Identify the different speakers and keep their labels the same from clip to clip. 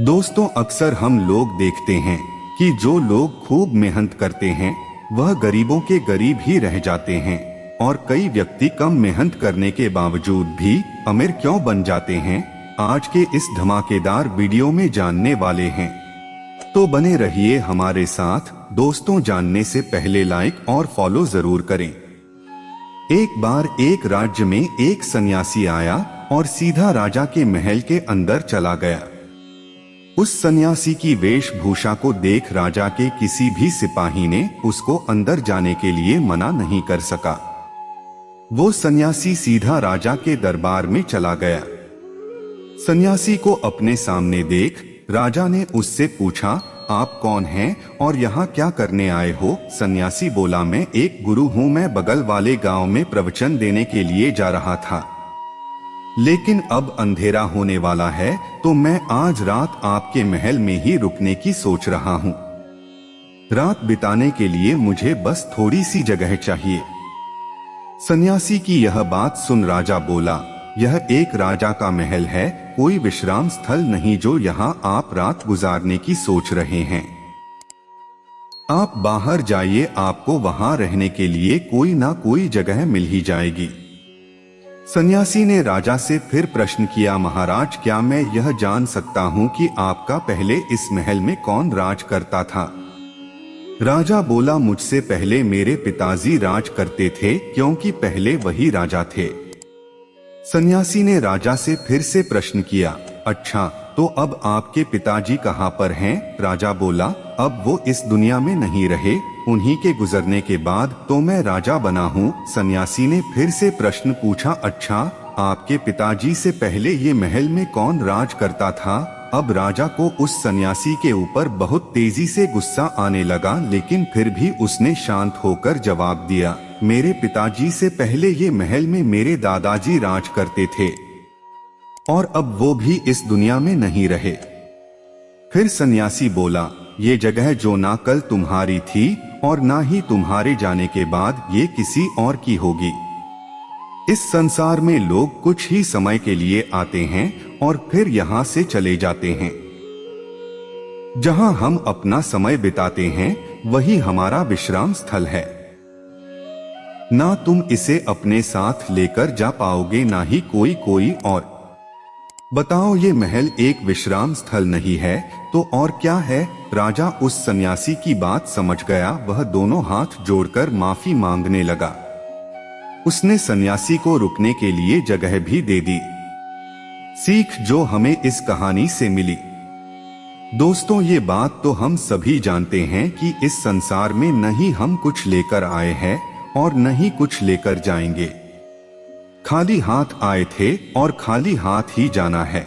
Speaker 1: दोस्तों, अक्सर हम लोग देखते हैं कि जो लोग खूब मेहनत करते हैं वह गरीबों के गरीब ही रह जाते हैं और कई व्यक्ति कम मेहनत करने के बावजूद भी अमीर क्यों बन जाते हैं, आज के इस धमाकेदार वीडियो में जानने वाले हैं। तो बने रहिए हमारे साथ। दोस्तों, जानने से पहले लाइक और फॉलो जरूर करें। एक बार एक राज्य में एक सन्यासी आया और सीधा राजा के महल के अंदर चला गया। उस सन्यासी की वेशभूषा को देख राजा के किसी भी सिपाही ने उसको अंदर जाने के लिए मना नहीं कर सका। वो सन्यासी सीधा राजा के दरबार में चला गया। सन्यासी को अपने सामने देख राजा ने उससे पूछा, आप कौन हैं और यहाँ क्या करने आए हो? सन्यासी बोला, मैं एक गुरु हूँ, मैं बगल वाले गांव में प्रवचन देने के लिए जा रहा था, लेकिन अब अंधेरा होने वाला है तो मैं आज रात आपके महल में ही रुकने की सोच रहा हूँ। रात बिताने के लिए मुझे बस थोड़ी सी जगह चाहिए। सन्यासी की यह बात सुन राजा बोला, यह एक राजा का महल है, कोई विश्राम स्थल नहीं जो यहाँ आप रात गुजारने की सोच रहे हैं। आप बाहर जाइए, आपको वहां रहने के लिए कोई ना कोई जगह मिल ही जाएगी। सन्यासी ने राजा से फिर प्रश्न किया, महाराज, क्या मैं यह जान सकता हूँ कि आपका पहले इस महल में कौन राज करता था? राजा बोला, मुझसे पहले मेरे पिताजी राज करते थे, क्योंकि पहले वही राजा थे। सन्यासी ने राजा से फिर से प्रश्न किया, अच्छा, तो अब आपके पिताजी कहाँ पर हैं? राजा बोला, अब वो इस दुनिया में नहीं रहे, उन्हीं के गुजरने के बाद तो मैं राजा बना हूँ। सन्यासी ने फिर से प्रश्न पूछा, अच्छा, आपके पिताजी से पहले ये महल में कौन राज करता था? अब राजा को उस सन्यासी के ऊपर बहुत तेजी से गुस्सा आने लगा, लेकिन फिर भी उसने शांत होकर जवाब दिया, मेरे पिताजी से पहले ये महल में मेरे दादाजी राज करते थे और अब वो भी इस दुनिया में नहीं रहे। फिर सन्यासी बोला, ये जगह जो ना कल तुम्हारी थी और ना ही तुम्हारे जाने के बाद ये किसी और की होगी। इस संसार में लोग कुछ ही समय के लिए आते हैं और फिर यहाँ से चले जाते हैं। जहाँ हम अपना समय बिताते हैं वही हमारा विश्राम स्थल है। ना तुम इसे अपने साथ लेकर जा पाओगे, ना ही कोई और। बताओ, ये महल एक विश्राम स्थल नहीं है तो और क्या है? राजा उस सन्यासी की बात समझ गया। वह दोनों हाथ जोड़कर माफी मांगने लगा। उसने सन्यासी को रुकने के लिए जगह भी दे दी। सीख जो हमें इस कहानी से मिली, दोस्तों, ये बात तो हम सभी जानते हैं कि इस संसार में न ही हम कुछ लेकर आए हैं और न ही कुछ लेकर जाएंगे। खाली हाथ आए थे और खाली हाथ ही जाना है।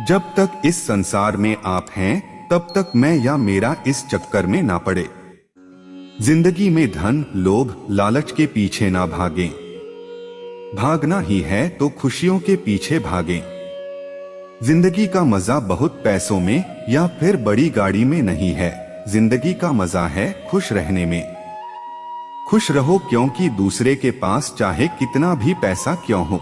Speaker 1: जब तक इस संसार में आप हैं तब तक मैं या मेरा इस चक्कर में ना पड़े। जिंदगी में धन, लोभ, लालच के पीछे ना भागें। भागना ही है तो खुशियों के पीछे भागें। जिंदगी का मजा बहुत पैसों में या फिर बड़ी गाड़ी में नहीं है। जिंदगी का मजा है खुश रहने में। खुश रहो, क्योंकि दूसरे के पास चाहे कितना भी पैसा क्यों हो,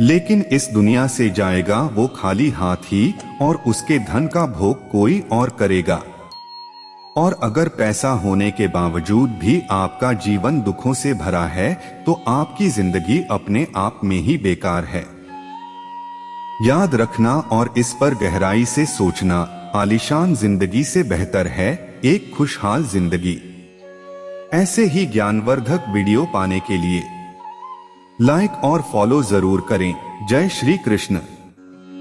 Speaker 1: लेकिन इस दुनिया से जाएगा वो खाली हाथ ही और उसके धन का भोग कोई और करेगा। और अगर पैसा होने के बावजूद भी आपका जीवन दुखों से भरा है तो आपकी जिंदगी अपने आप में ही बेकार है। याद रखना और इस पर गहराई से सोचना, आलीशान जिंदगी से बेहतर है एक खुशहाल जिंदगी। ऐसे ही ज्ञानवर्धक वीडियो पाने के लिए लाइक और फॉलो जरूर करें। जय श्री कृष्ण।